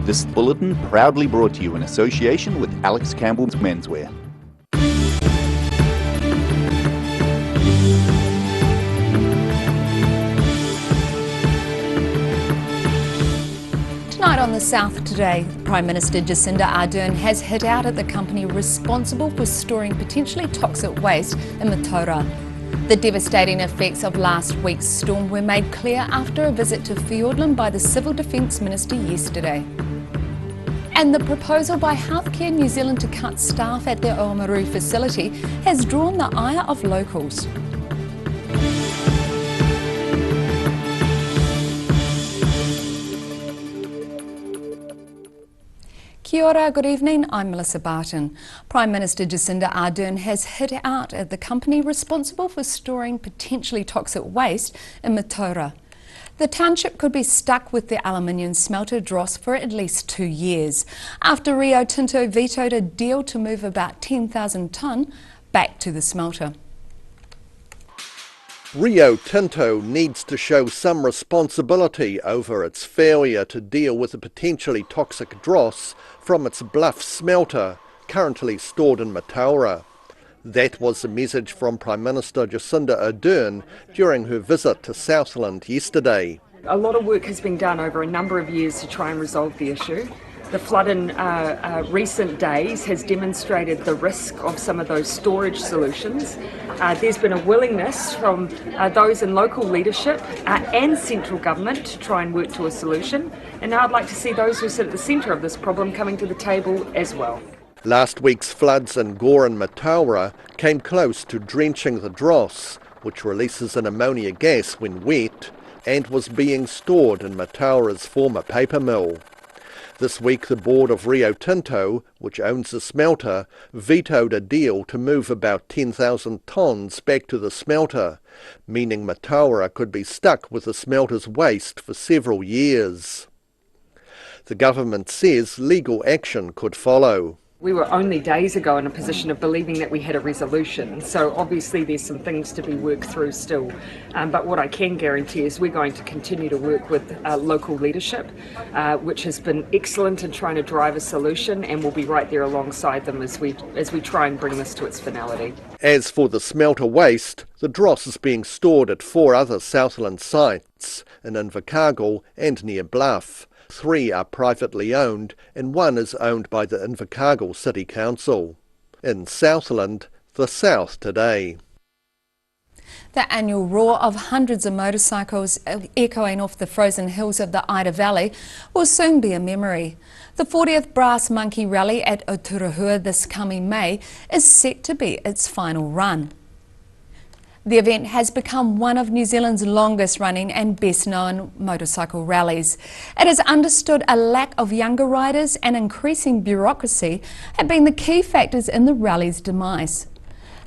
This bulletin proudly brought to you in association with Alex Campbell's Menswear. Tonight on The South Today, Prime Minister Jacinda Ardern has hit out at the company responsible for storing potentially toxic waste in Mataura. The devastating effects of last week's storm were made clear after a visit to Fiordland by the Civil Defence Minister yesterday. And the proposal by Healthcare New Zealand to cut staff at their Oamaru facility has drawn the ire of locals. Kia ora, good evening, I'm Melissa Barton. Prime Minister Jacinda Ardern has hit out at the company responsible for storing potentially toxic waste in Mataura. The township could be stuck with the aluminium smelter dross for at least 2 years, after Rio Tinto vetoed a deal to move about 10,000 tonne back to the smelter. Rio Tinto needs to show some responsibility over its failure to deal with the potentially toxic dross from its Bluff smelter, currently stored in Mataura. That was the message from Prime Minister Jacinda Ardern during her visit to Southland yesterday. A lot of work has been done over a number of years to try and resolve the issue. The flood in recent days has demonstrated the risk of some of those storage solutions. There's been a willingness from those in local leadership and central government to try and work to a solution. And now I'd like to see those who sit at the centre of this problem coming to the table as well. Last week's floods in Gore and Mataura came close to drenching the dross, which releases an ammonia gas when wet, and was being stored in Mataura's former paper mill. This week the board of Rio Tinto, which owns the smelter, vetoed a deal to move about 10,000 tonnes back to the smelter, meaning Mataura could be stuck with the smelter's waste for several years. The government says legal action could follow. We were only days ago in a position of believing that we had a resolution, so obviously there's some things to be worked through still. But what I can guarantee is we're going to continue to work with local leadership, which has been excellent in trying to drive a solution, and we'll be right there alongside them as we try and bring this to its finality. As for the smelter waste, the dross is being stored at 4 other Southland sites, in Invercargill and near Bluff. 3 are privately owned and 1 is owned by the Invercargill City Council. In Southland, The South Today. The annual roar of hundreds of motorcycles echoing off the frozen hills of the Ida Valley will soon be a memory. The 40th Brass Monkey Rally at Oturahua this coming May is set to be its final run. The event has become one of New Zealand's longest running and best known motorcycle rallies. It is understood a lack of younger riders and increasing bureaucracy have been the key factors in the rally's demise.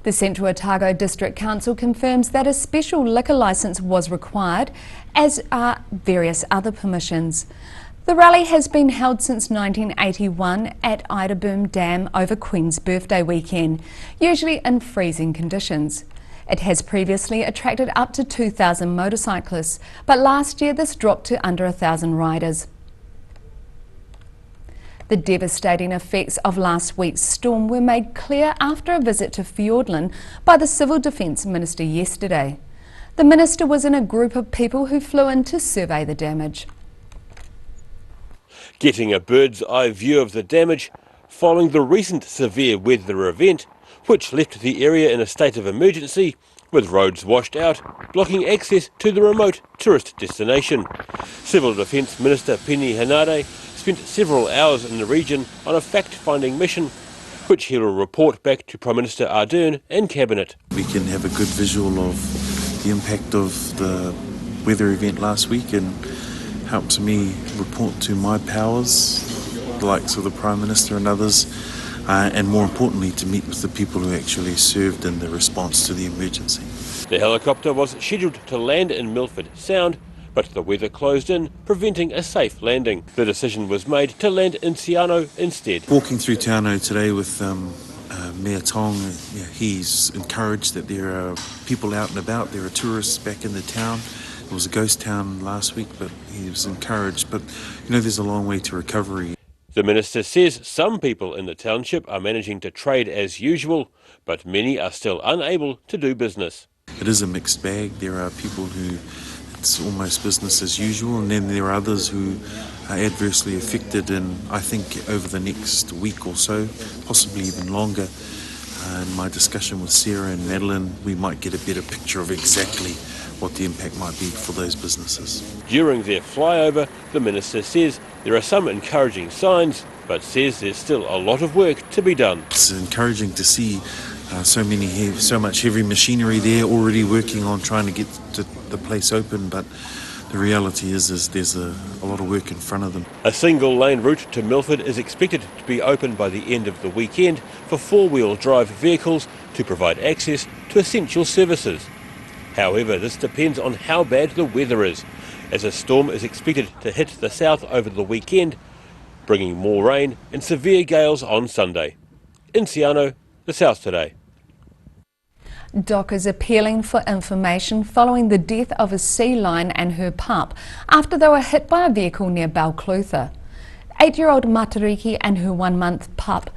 The Central Otago District Council confirms that a special liquor licence was required, as are various other permissions. The rally has been held since 1981 at Idaboom Dam over Queen's Birthday weekend, usually in freezing conditions. It has previously attracted up to 2,000 motorcyclists, but last year this dropped to under 1,000 riders. The devastating effects of last week's storm were made clear after a visit to Fiordland by the Civil Defence Minister yesterday. The Minister was in a group of people who flew in to survey the damage. Getting a bird's eye view of the damage following the recent severe weather event, which left the area in a state of emergency, with roads washed out, blocking access to the remote tourist destination. Civil Defence Minister Peeni Henare spent several hours in the region on a fact-finding mission, which he will report back to Prime Minister Ardern and Cabinet. We can have a good visual of the impact of the weather event last week, and helps me report to my powers, the likes of the Prime Minister and others, and more importantly to meet with the people who actually served in the response to the emergency. The helicopter was scheduled to land in Milford Sound, but the weather closed in, preventing a safe landing. The decision was made to land in Siano instead. Walking through Tiano today with Mayor Tong, he's encouraged that there are people out and about, there are tourists back in the town. It was a ghost town last week, but he was encouraged. But, there's a long way to recovery. The minister says some people in the township are managing to trade as usual, but many are still unable to do business. It is a mixed bag. There are people who it's almost business as usual, and then there are others who are adversely affected, and I think over the next week or so, possibly even longer, in my discussion with Sarah and Madeline, we might get a better picture of exactly what the impact might be for those businesses. During their flyover, the minister says there are some encouraging signs, but says there's still a lot of work to be done. It's encouraging to see so much heavy machinery there already working on trying to get the place open, but the reality is there's a lot of work in front of them. A single lane route to Milford is expected to be open by the end of the weekend for four-wheel drive vehicles to provide access to essential services. However, this depends on how bad the weather is, as a storm is expected to hit the south over the weekend, bringing more rain and severe gales on Sunday. In Siano, the South Today. Doc is appealing for information following the death of a sea lion and her pup after they were hit by a vehicle near Balclutha. 8-year-old Matariki and her 1-month pup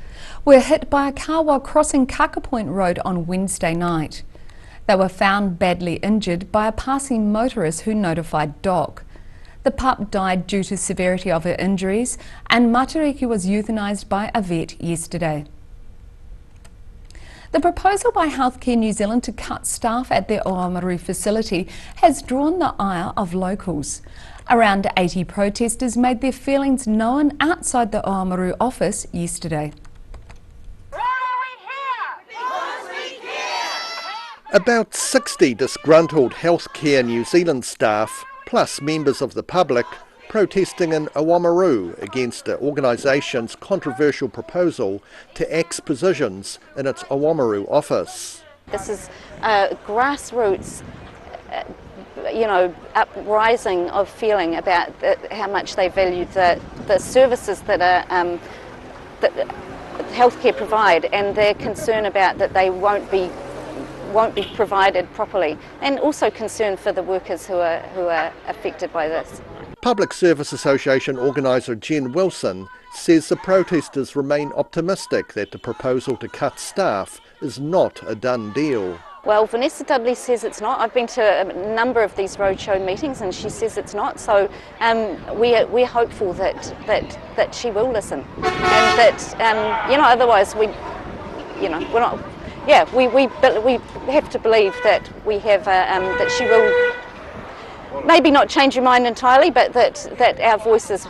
were hit by a car while crossing Kakapoint Road on Wednesday night. They were found badly injured by a passing motorist who notified Doc. The pup died due to severity of her injuries, and Matariki was euthanised by a vet yesterday. The proposal by Healthcare New Zealand to cut staff at their Oamaru facility has drawn the ire of locals. Around 80 protesters made their feelings known outside the Oamaru office yesterday. About 60 disgruntled Healthcare New Zealand staff, plus members of the public, protesting in Oamaru against the organisation's controversial proposal to axe positions in its Oamaru office. This is a grassroots, uprising of feeling about how much they value the services that healthcare provide, and their concern about that they won't be provided properly, and also concern for the workers who are affected by this. Public Service Association organiser Jen Wilson says the protesters remain optimistic that the proposal to cut staff is not a done deal. Well, Vanessa Dudley says it's not. I've been to a number of these roadshow meetings and she says it's not. So we're hopeful that she will listen, and that otherwise we're not. Yeah, we have to believe that we have that she will maybe not change your mind entirely, but that our voices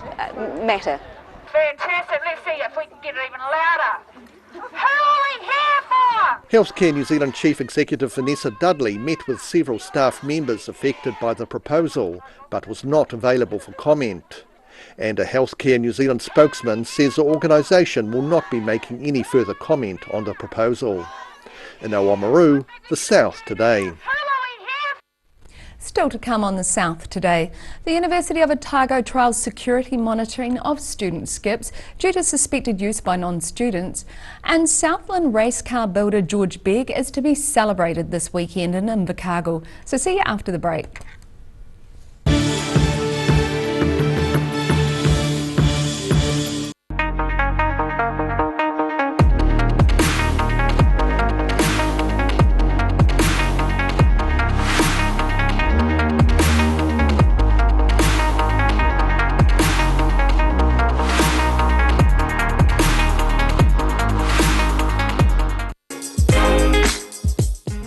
matter. Fantastic. Let's see if we can get it even louder. Who are we here for? Healthcare New Zealand Chief Executive Vanessa Dudley met with several staff members affected by the proposal, but was not available for comment. And a Healthcare New Zealand spokesman says the organisation will not be making any further comment on the proposal. In Oamaru, the South Today. Still to come on the South Today, the University of Otago trials security monitoring of student skips due to suspected use by non-students, and Southland race car builder George Begg is to be celebrated this weekend in Invercargill. So see you after the break.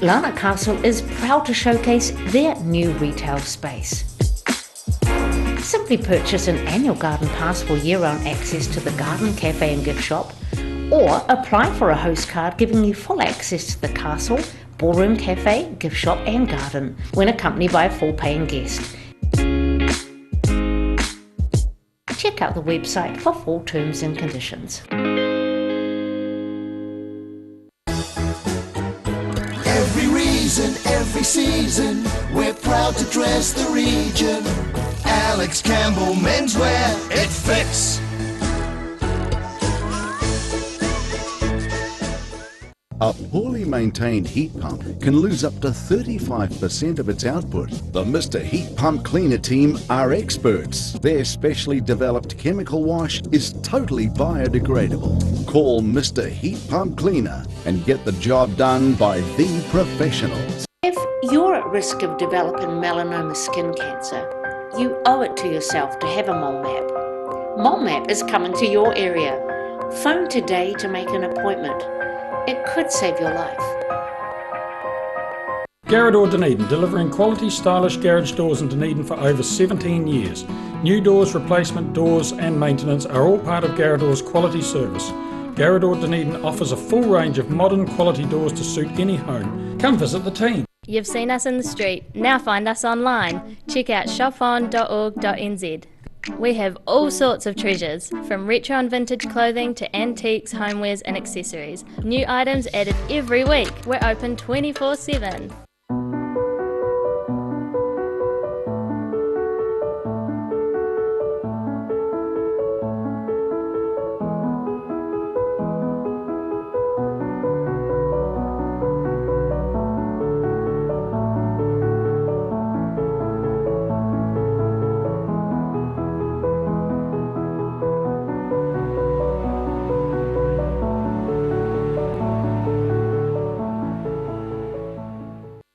Larnac Castle is proud to showcase their new retail space. Simply purchase an annual garden pass for year-round access to the garden, cafe and gift shop, or apply for a host card giving you full access to the castle, ballroom, cafe, gift shop and garden when accompanied by a full paying guest. Check out the website for full terms and conditions. Every season, we're proud to dress the region. Alex Campbell Menswear, it fits. A poorly maintained heat pump can lose up to 35% of its output. The Mr. Heat Pump Cleaner team are experts. Their specially developed chemical wash is totally biodegradable. Call Mr. Heat Pump Cleaner and get the job done by the professionals. If you're at risk of developing melanoma skin cancer, you owe it to yourself to have a mole map. Mole Map is coming to your area. Phone today to make an appointment. It could save your life. Garrador Dunedin, delivering quality, stylish garage doors in Dunedin for over 17 years. New doors, replacement doors and maintenance are all part of Garrador's quality service. Garrador Dunedin offers a full range of modern quality doors to suit any home. Come visit the team. You've seen us in the street, now find us online. Check out shopon.org.nz. We have all sorts of treasures, from retro and vintage clothing to antiques, homewares and accessories. New items added every week. We're open 24/7.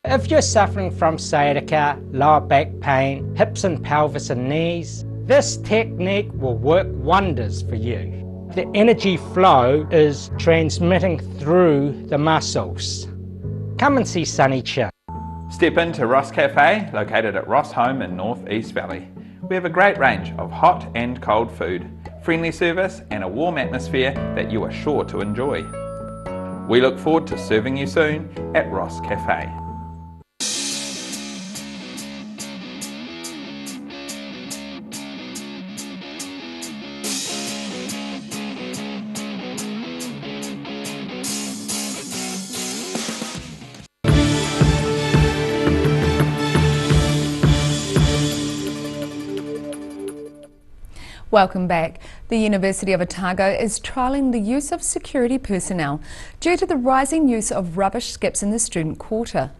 If you're suffering from sciatica, lower back pain, hips and pelvis and knees, this technique will work wonders for you. The energy flow is transmitting through the muscles. Come and see Sunny Chin. Step into Ross Cafe, located at Ross Home in North East Valley. We have a great range of hot and cold food, friendly service and a warm atmosphere that you are sure to enjoy. We look forward to serving you soon at Ross Cafe. Welcome back. The University of Otago is trialling the use of security personnel due to the rising use of rubbish skips in the student quarter.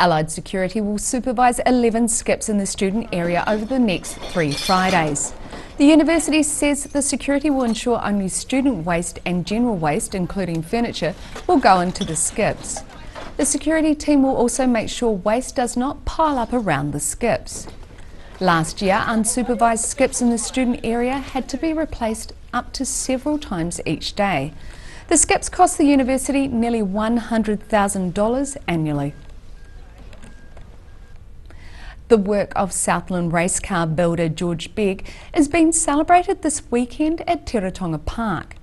Allied Security will supervise 11 skips in the student area over the next 3 Fridays. The university says the security will ensure only student waste and general waste, including furniture, will go into the skips. The security team will also make sure waste does not pile up around the skips. Last year, unsupervised skips in the student area had to be replaced up to several times each day. The skips cost the university nearly $100,000 annually. The work of Southland race car builder George Begg is being celebrated this weekend at Teretonga Park.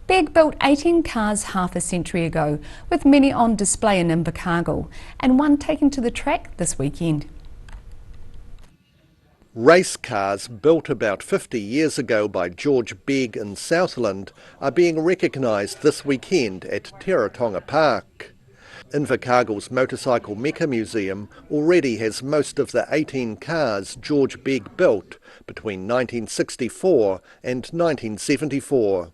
Begg built 18 cars half a century ago, with many on display in Invercargill and one taken to the track this weekend. Race cars built about 50 years ago by George Begg in Southland are being recognised this weekend at Teretonga Park. Invercargill's Motorcycle Mecha Museum already has most of the 18 cars George Begg built between 1964 and 1974.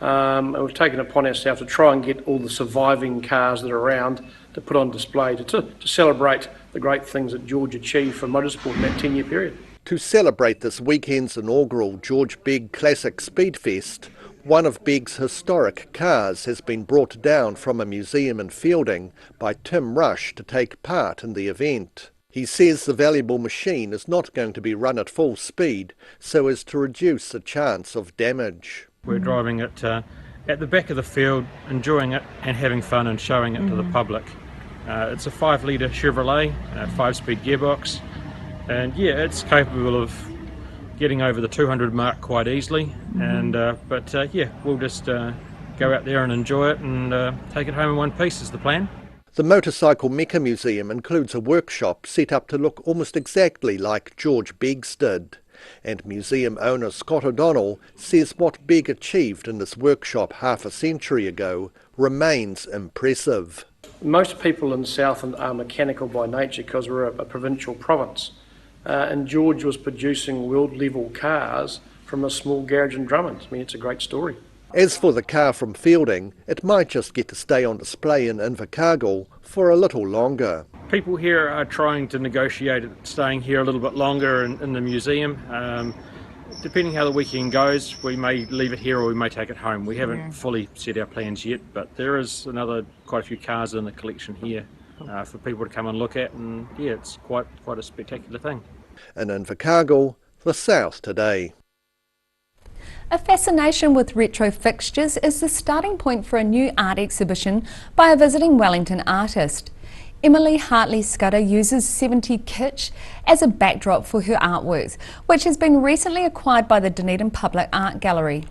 And we've taken it upon ourselves to try and get all the surviving cars that are around to put on display to celebrate the great things that George achieved for motorsport in that 10-year period. To celebrate this weekend's inaugural George Begg Classic Speedfest, one of Begg's historic cars has been brought down from a museum in Fielding by Tim Rush to take part in the event. He says the valuable machine is not going to be run at full speed so as to reduce the chance of damage. We're driving it at the back of the field, enjoying it and having fun and showing it to the public. It's a 5-litre Chevrolet, 5-speed gearbox, and yeah, it's capable of getting over the 200 mark quite easily. But we'll just go out there and enjoy it and take it home in one piece is the plan. The Motorcycle Mecha Museum includes a workshop set up to look almost exactly like George Begg's did. And museum owner Scott O'Donnell says what Begg achieved in this workshop half a century ago remains impressive. Most people in Southland are mechanical by nature because we're a provincial province. And George was producing world-level cars from a small garage in Drummond. I mean, it's a great story. As for the car from Fielding, it might just get to stay on display in Invercargill for a little longer. People here are trying to negotiate staying here a little bit longer in the museum. Depending how the weekend goes, we may leave it here or we may take it home. We haven't fully set our plans yet, but there is quite a few cars in the collection here for people to come and look at, and yeah, it's quite a spectacular thing. In Invercargill, the South Today. A fascination with retro fixtures is the starting point for a new art exhibition by a visiting Wellington artist. Emily Hartley-Scudder uses 70 kitsch as a backdrop for her artworks, which has been recently acquired by the Dunedin Public Art Gallery.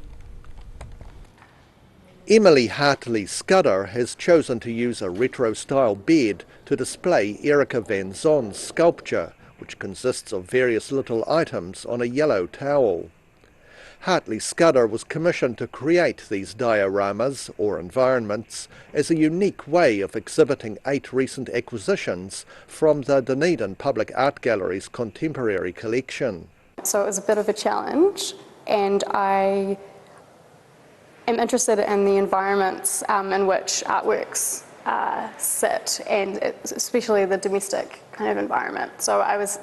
Emily Hartley-Scudder has chosen to use a retro-style bed to display Erica Van Zon's sculpture, which consists of various little items on a yellow towel. Hartley-Scudder was commissioned to create these dioramas, or environments, as a unique way of exhibiting 8 recent acquisitions from the Dunedin Public Art Gallery's contemporary collection. So it was a bit of a challenge, and I am interested in the environments in which artworks sit, and especially the domestic kind of environment. So I was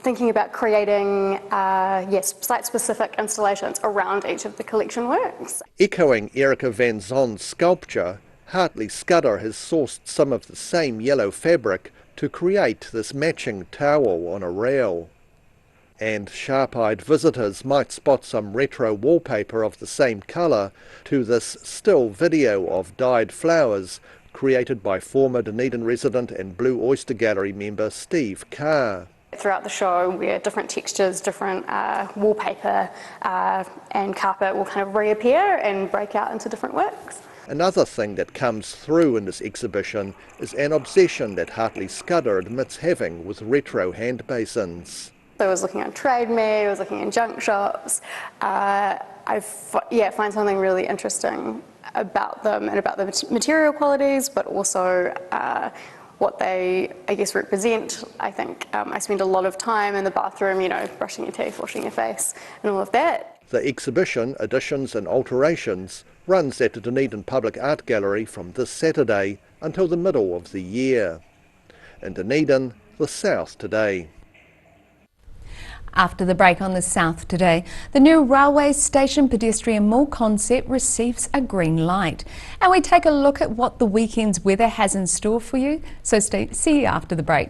thinking about creating site-specific installations around each of the collection works. Echoing Erica Van Zon's sculpture, Hartley-Scudder has sourced some of the same yellow fabric to create this matching towel on a rail. And sharp-eyed visitors might spot some retro wallpaper of the same colour to this still video of dyed flowers created by former Dunedin resident and Blue Oyster Gallery member Steve Carr. Throughout the show, where different textures, different wallpaper and carpet will kind of reappear and break out into different works. Another thing that comes through in this exhibition is an obsession that Hartley-Scudder admits having with retro hand basins. So I was looking on Trade Me, I was looking in junk shops. I find something really interesting about them and about the material qualities, but also what they, I guess, represent. I think I spend a lot of time in the bathroom, brushing your teeth, washing your face, and all of that. The exhibition, Additions and Alterations, runs at the Dunedin Public Art Gallery from this Saturday until the middle of the year. In Dunedin, the South Today. After the break on the South Today, the new railway station pedestrian mall concept receives a green light. And we take a look at what the weekend's weather has in store for you. So see you after the break.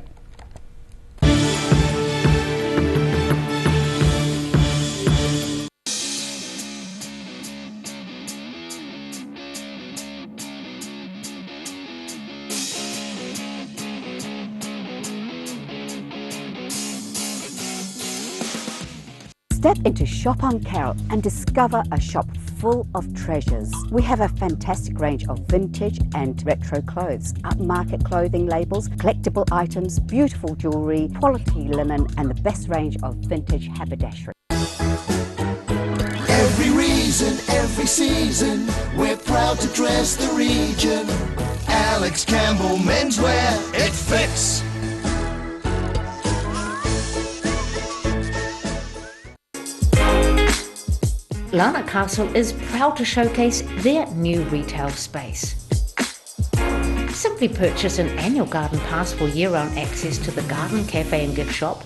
Step into Shop on Carrot and discover a shop full of treasures. We have a fantastic range of vintage and retro clothes, upmarket clothing labels, collectible items, beautiful jewellery, quality linen and the best range of vintage haberdashery. Every reason, every season, we're proud to dress the region. Alex Campbell Menswear, it fits. Larnach Castle is proud to showcase their new retail space. Simply purchase an annual garden pass for year-round access to the garden, cafe and gift shop,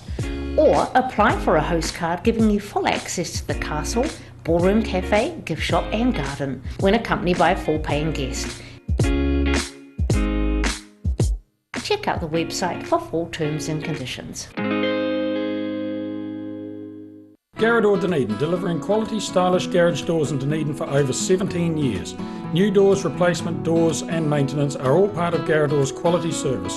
or apply for a host card giving you full access to the castle, ballroom, cafe, gift shop and garden when accompanied by a full paying guest. Check out the website for full terms and conditions. Garrador Dunedin, delivering quality, stylish garage doors in Dunedin for over 17 years. New doors, replacement doors and maintenance are all part of Garrador's quality service.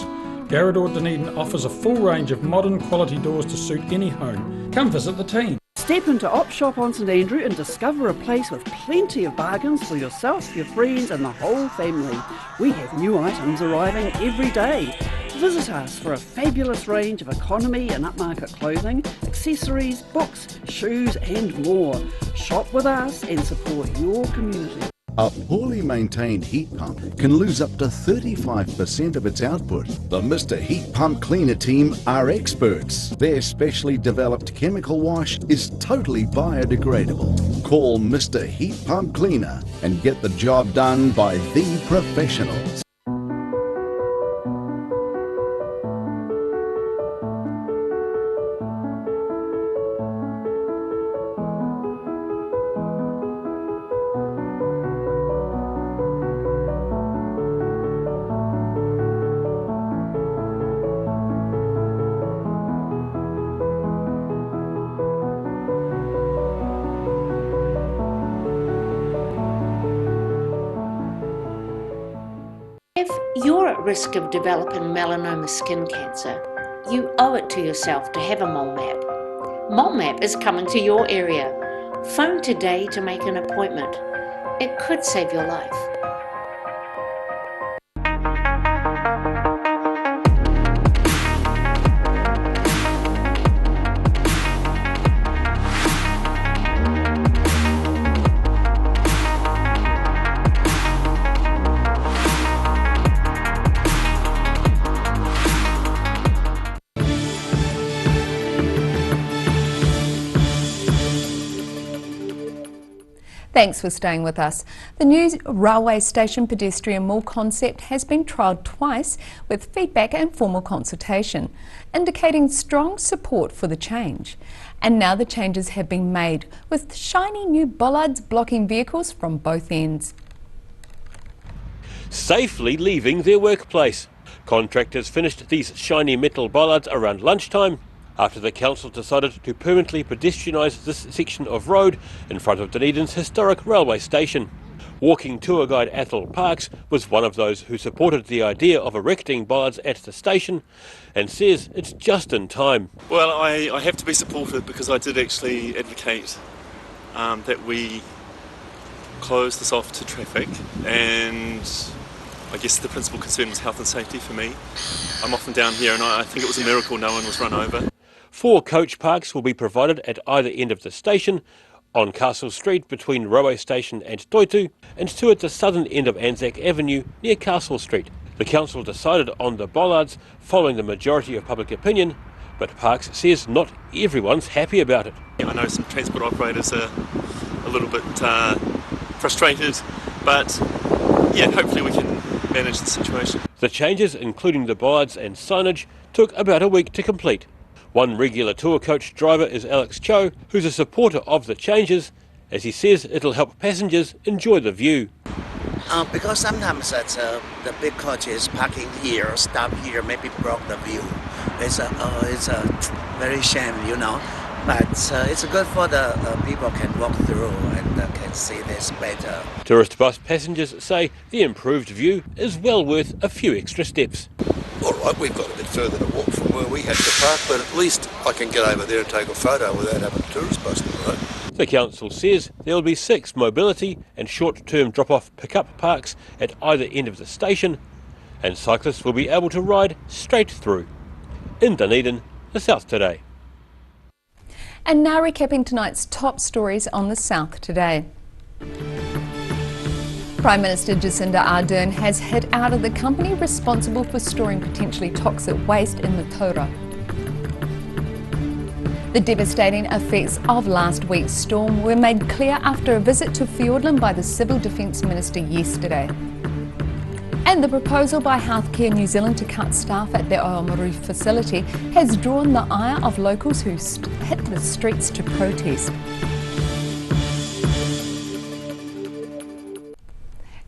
Garrador Dunedin offers a full range of modern quality doors to suit any home. Come visit the team. Step into Op Shop on St Andrew and discover a place with plenty of bargains for yourself, your friends and the whole family. We have new items arriving every day. Visit us for a fabulous range of economy and upmarket clothing, accessories, books, shoes and more. Shop with us and support your community. A poorly maintained heat pump can lose up to 35% of its output. The Mr. Heat Pump Cleaner team are experts. Their specially developed chemical wash is totally biodegradable. Call Mr. Heat Pump Cleaner and get the job done by the professionals. If you're at risk of developing melanoma skin cancer, you owe it to yourself to have a mole map. Mole Map is coming to your area. Phone today to make an appointment. It could save your life. Thanks for staying with us. The new railway station pedestrian mall concept has been trialled twice with feedback and formal consultation, indicating strong support for the change. And now the changes have been made, with shiny new bollards blocking vehicles from both ends. Safely leaving their workplace. Contractors finished these shiny metal bollards around lunchtime, after the council decided to permanently pedestrianise this section of road in front of Dunedin's historic railway station. Walking tour guide Athol Parks was one of those who supported the idea of erecting bollards at the station and says it's just in time. Well, I have to be supportive because I did actually advocate that we close this off to traffic, and I guess the principal concern was health and safety for me. I'm often down here and I think it was a miracle no one was run over. 4 coach parks will be provided at either end of the station, on Castle Street between Railway Station and Toitu, and 2 at the southern end of Anzac Avenue near Castle Street. The council decided on the bollards following the majority of public opinion, but Parks says not everyone's happy about it. I know some transport operators are a little bit frustrated, but yeah, hopefully we can manage the situation. The changes, including the bollards and signage, took about a week to complete. One regular tour coach driver is Alex Cho, who's a supporter of the changes, as he says it'll help passengers enjoy the view. Because sometimes the big coaches parking here, stop here, maybe block the view. It's a very shame, you know. But it's good for the people can walk through and can see this better. Tourist bus passengers say the improved view is well worth a few extra steps. All right, we've got a bit further to walk from where we had to park, but at least I can get over there and take a photo without having a tourist bus to the road. The council says there will be 6 mobility and short-term drop-off pick-up parks at either end of the station, and cyclists will be able to ride straight through. In Dunedin, the South Today. And now recapping tonight's top stories on the South Today. Prime Minister Jacinda Ardern has hit out at the company responsible for storing potentially toxic waste in the Taura. The devastating effects of last week's storm were made clear after a visit to Fiordland by the Civil Defence Minister yesterday. And the proposal by Healthcare New Zealand to cut staff at their Oamaru facility has drawn the ire of locals who hit the streets to protest.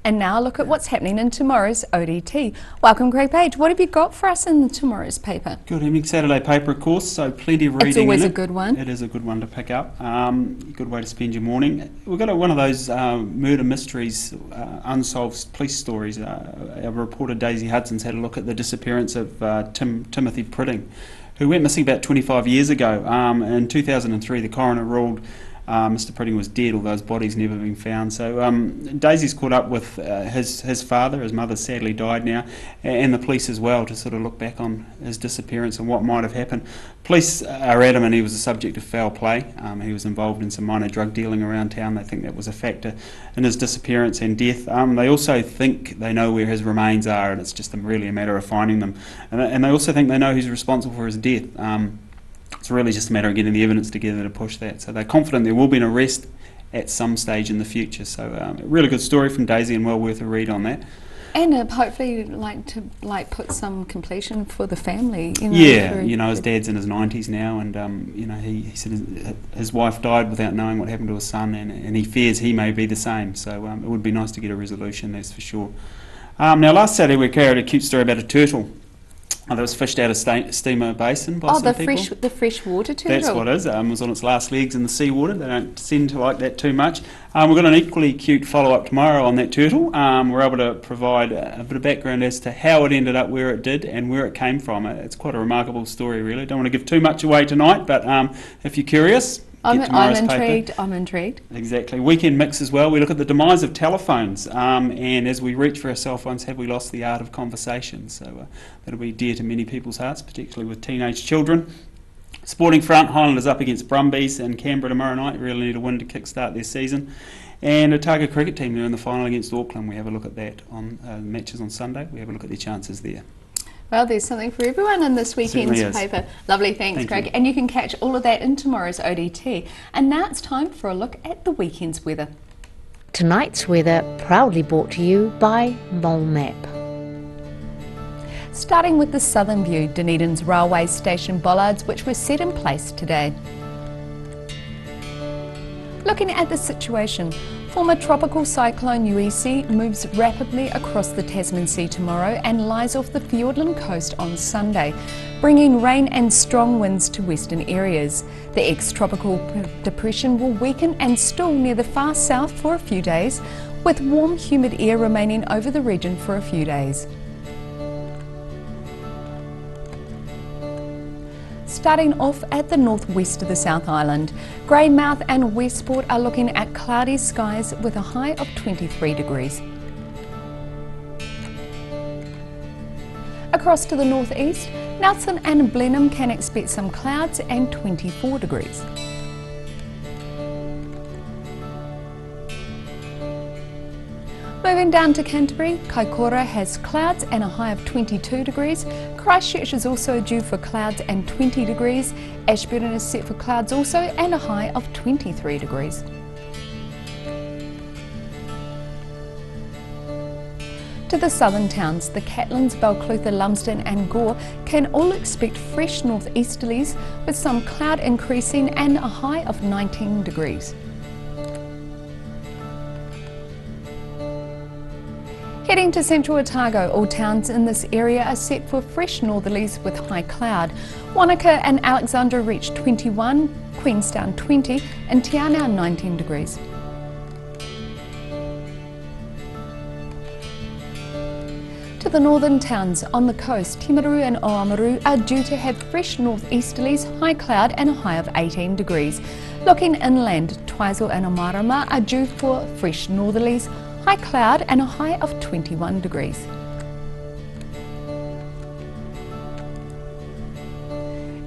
And now look at what's happening in tomorrow's ODT. Welcome, Greg Page. What have you got for us in tomorrow's paper? Good evening. Saturday paper, of course, so plenty of reading. It's always a good one. It is a good one to pick up. Good way to spend your morning. We've got one of those murder mysteries, unsolved police stories. Our reporter Daisy Hudson's had a look at the disappearance of Timothy Pritting, who went missing about 25 years ago. In 2003, the coroner ruled Mr. Pritting was dead, although his body's never been found. So Daisy's caught up with his father. His mother sadly died now, and the police as well, to sort of look back on his disappearance and what might have happened. Police are adamant he was the subject of foul play. He was involved in some minor drug dealing around town. They think that was a factor in his disappearance and death. They also think they know where his remains are, and it's just really a matter of finding them. And they also think they know who's responsible for his death. It's really just a matter of getting the evidence together to push that. So they're confident there will be an arrest at some stage in the future. So a really good story from Daisy, and well worth a read on that. And hopefully put some completion for the family. Yeah, his dad's in his 90s now, and he said his wife died without knowing what happened to his son, and he fears he may be the same. So it would be nice to get a resolution, that's for sure. Now, last Saturday we carried a cute story about a turtle that was fished out of Steamer Basin by some people. The freshwater turtle. That's what it is. It was on its last legs in the seawater. They don't seem to like that too much. We've got an equally cute follow-up tomorrow on that turtle. We're able to provide a bit of background as to how it ended up where it did and where it came from. It's quite a remarkable story, really. Don't want to give too much away tonight, but if you're curious, I'm intrigued. Exactly. Weekend mix as well. We look at the demise of telephones, and as we reach for our cell phones, have we lost the art of conversation? So that'll be dear to many people's hearts, particularly with teenage children. Sporting front, Highlanders up against Brumbies in Canberra tomorrow night. Really need a win to kickstart their season. And Otago cricket team, they're in the final against Auckland. We have a look at that on matches on Sunday. We have a look at their chances there. Well, there's something for everyone in this weekend's paper. Lovely, thanks, Craig. And you can catch all of that in tomorrow's ODT. And now it's time for a look at the weekend's weather. Tonight's weather proudly brought to you by Mole Map. Starting with the southern view, Dunedin's railway station bollards, which were set in place today. Looking at the situation, former tropical cyclone Uisi moves rapidly across the Tasman Sea tomorrow and lies off the Fiordland coast on Sunday, bringing rain and strong winds to western areas. The ex-tropical depression will weaken and stall near the far south for a few days, with warm, humid air remaining over the region for a few days. Starting off at the northwest of the South Island, Greymouth and Westport are looking at cloudy skies with a high of 23 degrees. Across to the northeast, Nelson and Blenheim can expect some clouds and 24 degrees. Moving down to Canterbury, Kaikoura has clouds and a high of 22 degrees. Christchurch is also due for clouds and 20 degrees. Ashburton is set for clouds also and a high of 23 degrees. To the southern towns, the Catlins, Balclutha, Lumsden and Gore can all expect fresh northeasterlies with some cloud increasing and a high of 19 degrees. Heading to central Otago, all towns in this area are set for fresh northerlies with high cloud. Wanaka and Alexandra reach 21, Queenstown 20 and Te Anau 19 degrees. To the northern towns on the coast, Timaru and Oamaru are due to have fresh northeasterlies, high cloud and a high of 18 degrees. Looking inland, Twizel and Omarama are due for fresh northerlies, high cloud and a high of 21 degrees.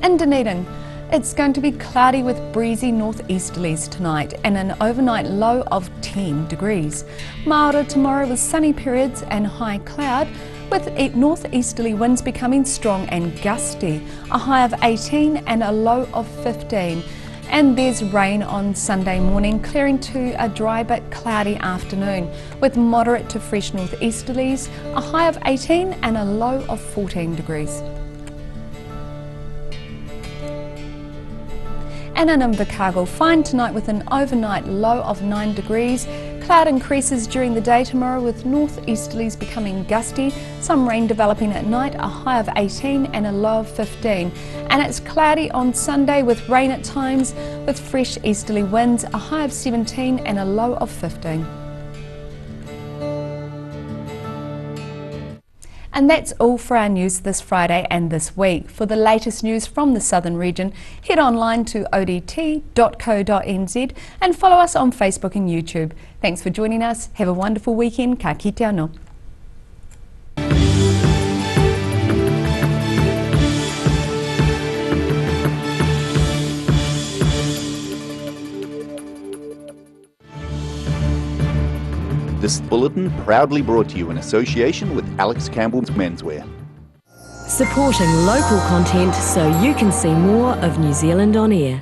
In Dunedin, it's going to be cloudy with breezy northeasterlies tonight and an overnight low of 10 degrees. Milder tomorrow with sunny periods and high cloud, with northeasterly winds becoming strong and gusty, a high of 18 and a low of 15. And there's rain on Sunday morning, clearing to a dry but cloudy afternoon, with moderate to fresh northeasterlies, a high of 18 and a low of 14 degrees. And in Invercargill, fine tonight with an overnight low of 9 degrees. Cloud increases during the day tomorrow with northeasterlies becoming gusty, some rain developing at night, a high of 18 and a low of 15. And it's cloudy on Sunday with rain at times, with fresh easterly winds, a high of 17 and a low of 15. And that's all for our news this Friday and this week. For the latest news from the Southern region, head online to odt.co.nz and follow us on Facebook and YouTube. Thanks for joining us. Have a wonderful weekend. Ka kite anō. This bulletin proudly brought to you in association with Alex Campbell's Menswear. Supporting local content so you can see more of New Zealand on air.